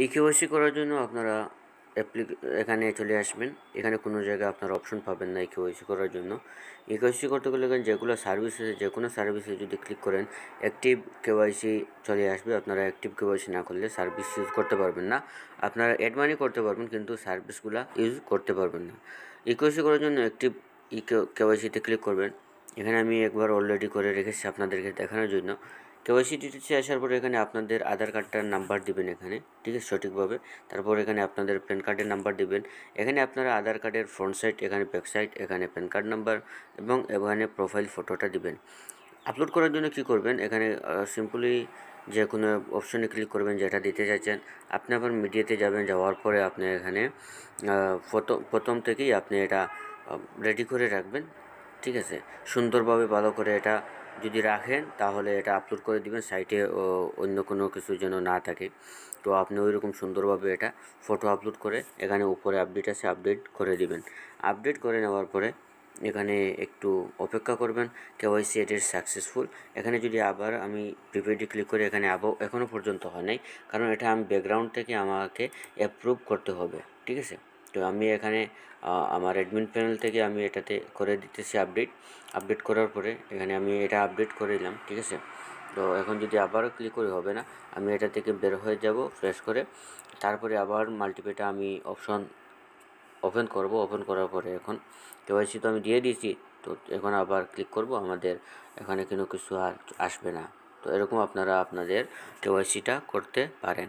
এই কেওয়াইসি করার জন্য আপনারা এখানে চলে আসবেন। এখানে কোনো জায়গায় আপনারা অপশন পাবেন না এই কেওয়াইসি করার জন্য। এই কেওয়াইসি করতে গেলে এখানে যেগুলো সার্ভিস আছে, যে কোনো সার্ভিসে যদি ক্লিক করেন অ্যাক্টিভ কেওয়াইসি চলে আসবে। আপনারা অ্যাক্টিভ কেওয়াইসি না করলে সার্ভিস ইউজ করতে পারবেন না। আপনারা অ্যাড মানি করতে পারবেন কিন্তু সার্ভিসগুলো ইউজ করতে পারবেন না। এই কেওয়াইসি করার জন্য অ্যাক্টিভ কেওয়াইসিতে ক্লিক করবেন। এখানে আমি একবার অলরেডি করে রেখেছি আপনাদেরকে দেখানোর জন্য। কেওয়াইসি ডিটেলসে আসার পরে এখানে আপনাদের আধার কার্ডটার নাম্বার দিবেন এখানে, ঠিক আছে, সঠিকভাবে। তারপর এখানে আপনাদের প্যান কার্ডের নাম্বার দিবেন। এখানে আপনারা আধার কার্ডের ফ্রন্ট সাইড, এখানে ব্যাক সাইড, এখানে প্যান কার্ড নাম্বার এবং এখানে প্রোফাইল ফটোটা দিবেন। আপলোড করার জন্য কি করবেন, এখানে সিম্পলি যে কোনো অপশনে ক্লিক করবেন যেটা দিতে চাইছেন। আপনি আবার মিডিয়াতে যাবেন, যাওয়ার পরে আপনি এখানে প্রথম থেকেই আপনি এটা রেডি করে রাখবেন, ঠিক আছে। সুন্দরভাবে ভালো করে এটা যদি রাখেন তাহলে এটা আপলোড করে দিবেন সাইটে, অন্য কোনো কিছু যেন না থাকে। তো আপনি ওই রকম সুন্দরভাবে এটা ফটো আপলোড করে এখানে উপরে আপডেট আছে, আপডেট করে দিবেন। আপডেট করে নেওয়ার পরে এখানে একটু অপেক্ষা করবেন। KYC add successful. এখানে যদি আবার আমি প্রিপেডে ক্লিক করি, এখানে এখনও পর্যন্ত হয় নাই, কারণ এটা আমি ব্যাকগ্রাউন্ড থেকে আমাকে অ্যাপ্রুভ করতে হবে, ঠিক আছে। তো আমি এখানে আমার অ্যাডমিন প্যানেল থেকে আমি এটাতে করে দিতেছি আপডেট করার পরে এখানে আমি এটা আপডেট করে দিলাম, ঠিক আছে। তো এখন যদি আবারও ক্লিক করি হবে না, আমি এটা থেকে বের হয়ে যাব ফ্রেশ করে। তারপরে আবার মাল্টিপেটা আমি অপশন ওপেন করব। ওপেন করার পরে এখন কেওয়াইসি তো আমি দিয়ে দিয়েছি, তো এখন আবার ক্লিক করব, আমাদের এখানে কোনো কিছু আর আসবে না। তো এরকম আপনারা আপনাদের কেওয়াইসিটা করতে পারেন।